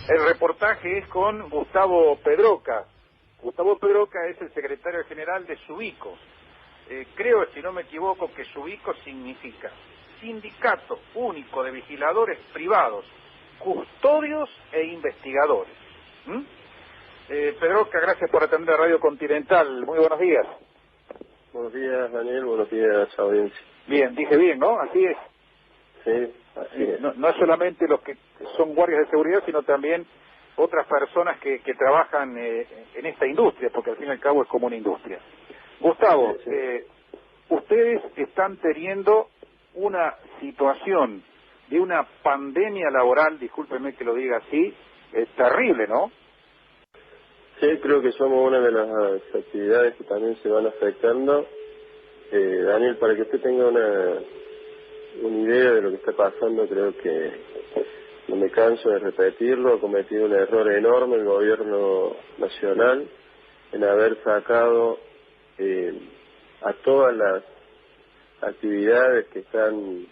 El reportaje es con Gustavo Pedroca. Gustavo Pedroca es el secretario general de SUBICO. Creo, si no me equivoco, que SUBICO significa Sindicato Único de Vigiladores Privados, Custodios e Investigadores. Pedroca, gracias por atender a Radio Continental. Muy buenos días. Buenos días, Daniel. Buenos días, audiencia. Bien, dije bien, ¿no? Así es. Sí, así es. No es solamente los que son guardias de seguridad, sino también otras personas que trabajan en esta industria, porque al fin y al cabo es como una industria. Gustavo, Sí. ustedes están teniendo una situación de una pandemia laboral, discúlpenme que lo diga así, terrible, ¿no? Sí, creo que somos una de las actividades que también se van afectando. Daniel, para que usted tenga una idea de lo que está pasando, creo que no me canso de repetirlo, ha cometido un error enorme el gobierno nacional en haber sacado a todas las actividades que están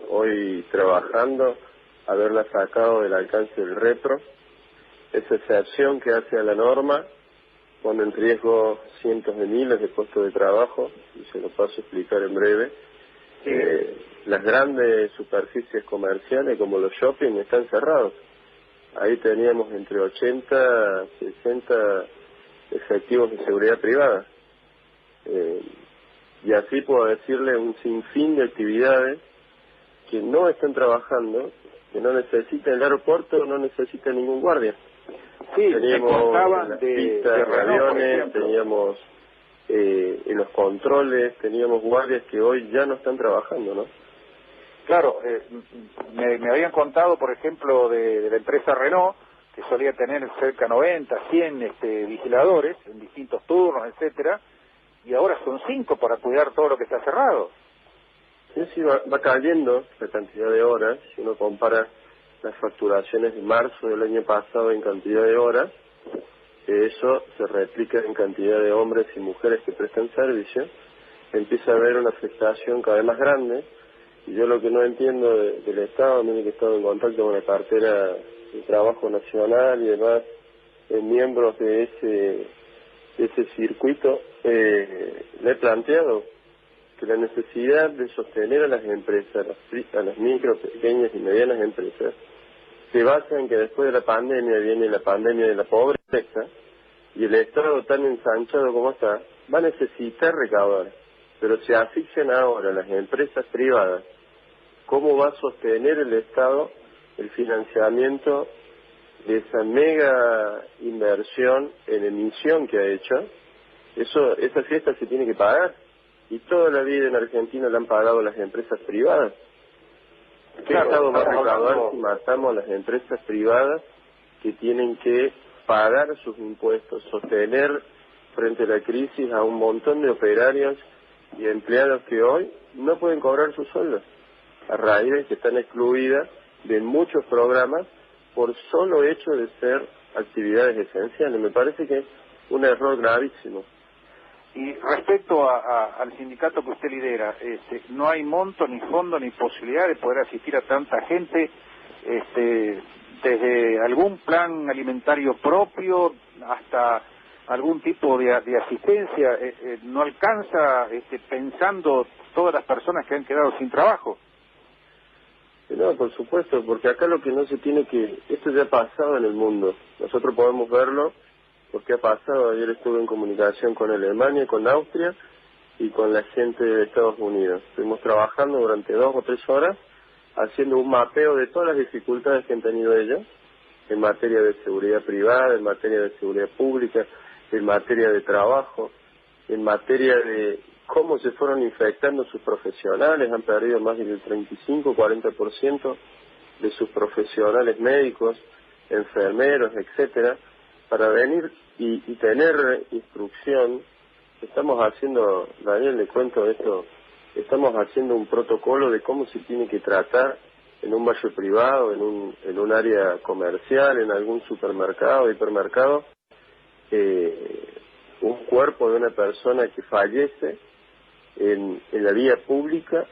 hoy trabajando, haberlas sacado del alcance del repro. Esa excepción que hace a la norma pone en riesgo cientos de miles de puestos de trabajo, y se lo paso a explicar en breve. Sí. Las grandes superficies comerciales como los shopping están cerrados. Ahí teníamos entre 80 y 60 efectivos de seguridad privada. Y así puedo decirle un sinfín de actividades que no están trabajando, que no necesitan el aeropuerto, no necesita ningún guardia. Sí, Teníamos me contaban las de pistas, Renault, por aviones, ejemplo. teníamos en los controles, teníamos guardias que hoy ya no están trabajando, ¿no? Claro, me habían contado, por ejemplo, de la empresa Renault, que solía tener cerca de 90, 100 vigiladores en distintos turnos, etcétera, y ahora son 5 para cuidar todo lo que está cerrado. Sí, va cayendo la cantidad de horas. Si uno compara las facturaciones de marzo del año pasado en cantidad de horas, eso se replica en cantidad de hombres y mujeres que prestan servicio, empieza a haber una afectación cada vez más grande. Y yo lo que no entiendo del Estado, mire que he estado en contacto con la cartera de Trabajo Nacional y demás miembros de ese circuito, le he planteado que la necesidad de sostener a las empresas, a las micro, pequeñas y medianas empresas, se basa en que después de la pandemia viene la pandemia de la pobreza, y el Estado tan ensanchado como está, va a necesitar recaudar. Pero si asfixian ahora las empresas privadas, ¿cómo va a sostener el Estado el financiamiento de esa mega inversión en emisión que ha hecho? Esa fiesta se tiene que pagar. Y toda la vida en Argentina la han pagado las empresas privadas. ¿Qué Claro, Estado va a estamos recaudar hablando... si matamos a las empresas privadas que tienen que pagar sus impuestos, sostener frente a la crisis a un montón de operarios y empleados que hoy no pueden cobrar sus sueldos, a raíz de que están excluidas de muchos programas por solo hecho de ser actividades esenciales? Me parece que es un error gravísimo. Y respecto al sindicato que usted lidera, no hay monto, ni fondo, ni posibilidad de poder asistir a tanta gente, desde algún plan alimentario propio hasta algún tipo de asistencia. No alcanza, pensando todas las personas que han quedado sin trabajo. No, por supuesto, porque acá lo que no se tiene que... Esto ya ha pasado en el mundo. Nosotros podemos verlo porque ha pasado. Ayer estuve en comunicación con Alemania, con Austria y con la gente de Estados Unidos. Estuvimos trabajando durante 2 o 3 horas haciendo un mapeo de todas las dificultades que han tenido ellos en materia de seguridad privada, en materia de seguridad pública, en materia de trabajo, en materia de cómo se fueron infectando sus profesionales. Han perdido más del 35-40% de sus profesionales médicos, enfermeros, etcétera, para venir y tener instrucción. Estamos haciendo, Daniel, le cuento esto, estamos haciendo un protocolo de cómo se tiene que tratar en un barrio privado, en un área comercial, en algún supermercado, hipermercado, un cuerpo de una persona que fallece en la vía pública,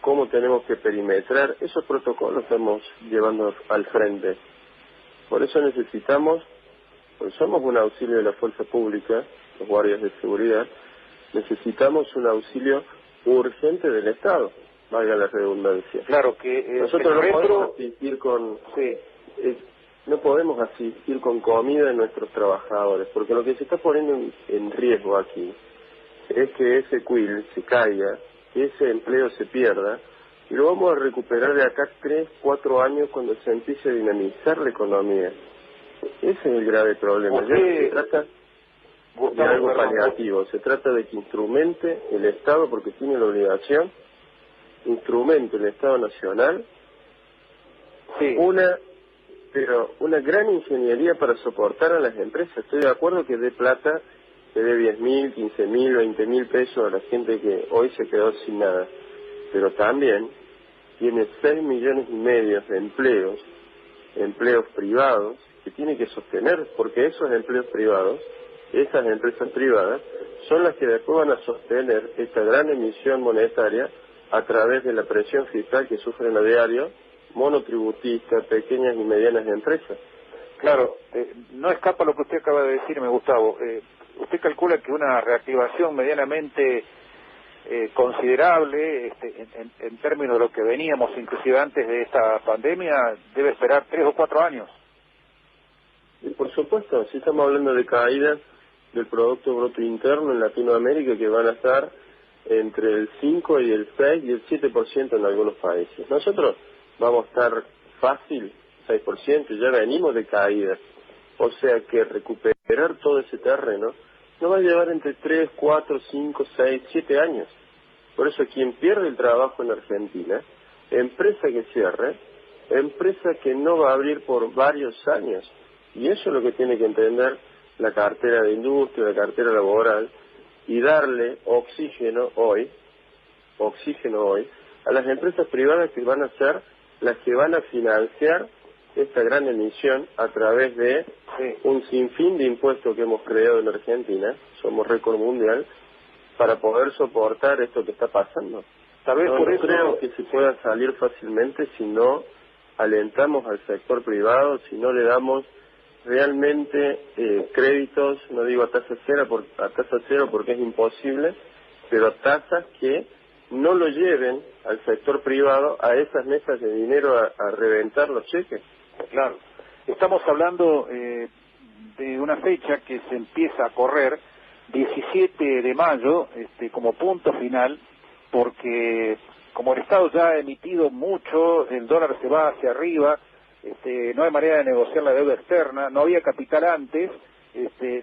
cómo tenemos que perimetrar. Esos protocolos estamos llevando al frente. Por eso necesitamos, pues somos un auxilio de la fuerza pública, los guardias de seguridad, necesitamos un auxilio urgente del Estado, valga la redundancia. Claro que nosotros no podemos asistir con no podemos asistir con comida de nuestros trabajadores, porque lo que se está poniendo en riesgo aquí es que ese quil se caiga, que ese empleo se pierda, y lo vamos a recuperar de acá 3, 4 años cuando se empiece a dinamizar la economía. Ese es el grave problema. Ya se trata de algo paliativo, se trata de que instrumente el Estado, porque tiene la obligación, instrumente el Estado Nacional, una gran ingeniería para soportar a las empresas. Estoy de acuerdo que dé plata, que dé 10.000, 15.000, 20.000 pesos a la gente que hoy se quedó sin nada, pero también tiene 6,5 millones de empleos privados, que tiene que sostener, porque esos empleos privados, esas empresas privadas, son las que después van a sostener esta gran emisión monetaria a través de la presión fiscal que sufren a diario monotributistas, pequeñas y medianas empresas. Claro, no escapa lo que usted acaba de decirme, Gustavo. Usted calcula que una reactivación medianamente considerable en términos de lo que veníamos inclusive antes de esta pandemia debe esperar 3 o 4 años. Y por supuesto, si estamos hablando de caídas del Producto Bruto Interno en Latinoamérica que van a estar entre el 5 y el 6 y el 7% en algunos países. Nosotros vamos a estar fácil 6%, ya venimos de caídas. O sea que recuperar todo ese terreno nos va a llevar entre 3, 4, 5, 6, 7 años. Por eso quien pierde el trabajo en Argentina, empresa que cierre, empresa que no va a abrir por varios años. Y eso es lo que tiene que entender la cartera de industria, la cartera laboral, y darle oxígeno hoy a las empresas privadas que van a ser las que van a financiar esta gran emisión a través de un sinfín de impuestos que hemos creado en Argentina, somos récord mundial, para poder soportar esto que está pasando. Tal vez por eso creo que se pueda salir fácilmente si no alentamos al sector privado, si no le damos realmente créditos, no digo a tasa cero porque es imposible, pero tasas que no lo lleven al sector privado a esas mesas de dinero a reventar los cheques. Claro, estamos hablando de una fecha que se empieza a correr 17 de mayo como punto final, porque como el Estado ya ha emitido mucho, el dólar se va hacia arriba, no hay manera de negociar la deuda externa, no había capital antes,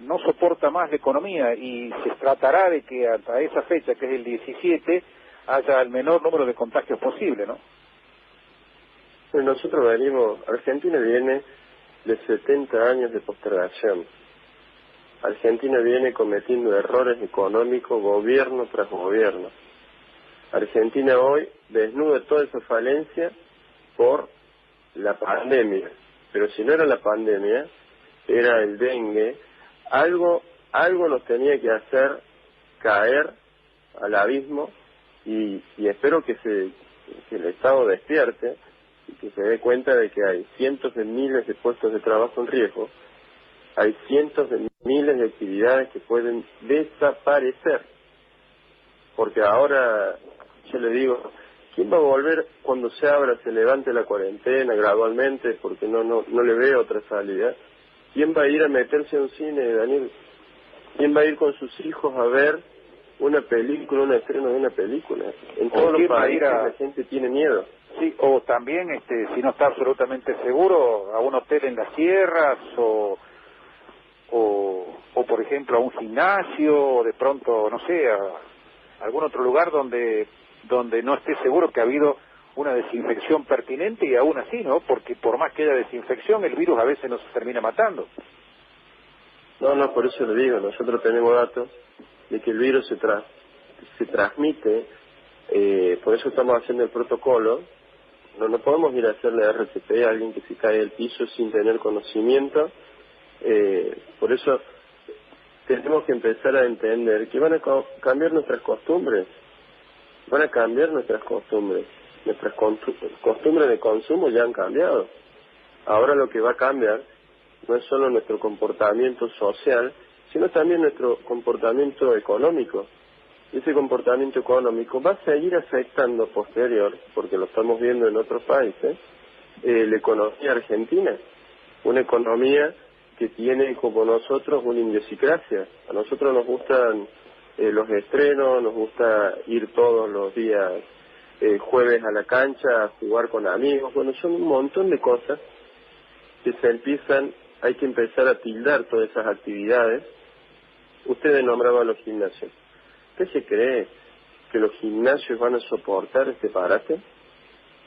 no soporta más la economía y se tratará de que hasta esa fecha, que es el 17, haya el menor número de contagios posible, ¿no? Pues nosotros Argentina viene de 70 años de postergación. Argentina viene cometiendo errores económicos gobierno tras gobierno. Argentina hoy desnuda toda esa falencia por la pandemia, pero si no era la pandemia, era el dengue, algo nos tenía que hacer caer al abismo y espero que el Estado despierte y que se dé cuenta de que hay cientos de miles de puestos de trabajo en riesgo, hay cientos de miles de actividades que pueden desaparecer, porque ahora yo le digo, ¿quién va a volver cuando se abra, se levante la cuarentena gradualmente, porque no le veo otra salida? ¿Quién va a ir a meterse a un cine, Daniel? ¿Quién va a ir con sus hijos a ver una película, un estreno de una película? En todos los países la gente tiene miedo. Sí, o también, si no está absolutamente seguro, a un hotel en las sierras, o por ejemplo a un gimnasio, o de pronto, no sé, a algún otro lugar donde no esté seguro que ha habido una desinfección pertinente, y aún así, ¿no? Porque por más que haya desinfección, el virus a veces nos termina matando. No, por eso le digo, nosotros tenemos datos de que el virus se transmite, por eso estamos haciendo el protocolo. No podemos ir a hacerle RCP a alguien que se cae del piso sin tener conocimiento, por eso tenemos que empezar a entender que van a cambiar nuestras costumbres, nuestras costumbres de consumo ya han cambiado. Ahora lo que va a cambiar no es solo nuestro comportamiento social, sino también nuestro comportamiento económico. Y ese comportamiento económico va a seguir afectando posterior, porque lo estamos viendo en otros países, la economía argentina, una economía que tiene como nosotros una idiosincrasia. A nosotros nos gustan los estrenos, nos gusta ir todos los días jueves a la cancha, a jugar con amigos. Bueno, son un montón de cosas que hay que empezar a tildar todas esas actividades. Ustedes nombraban los gimnasios. ¿Qué se cree? ¿Que los gimnasios van a soportar este parate?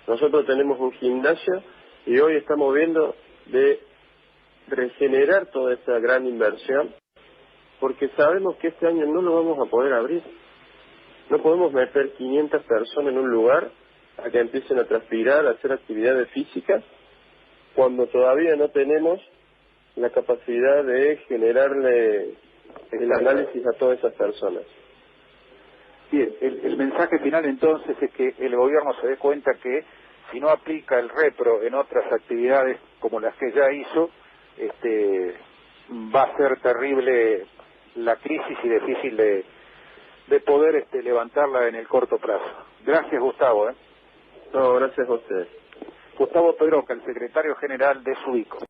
Nosotros tenemos un gimnasio y hoy estamos viendo de regenerar toda esta gran inversión, porque sabemos que este año no lo vamos a poder abrir. No podemos meter 500 personas en un lugar a que empiecen a transpirar, a hacer actividades físicas, cuando todavía no tenemos la capacidad de generarle el análisis a todas esas personas. Bien, el mensaje final entonces es que el gobierno se dé cuenta que si no aplica el repro en otras actividades como las que ya hizo, va a ser terrible la crisis y difícil de poder levantarla en el corto plazo. Gracias, Gustavo. No, gracias a ustedes. Gustavo Pedroca, el secretario general de SUICO.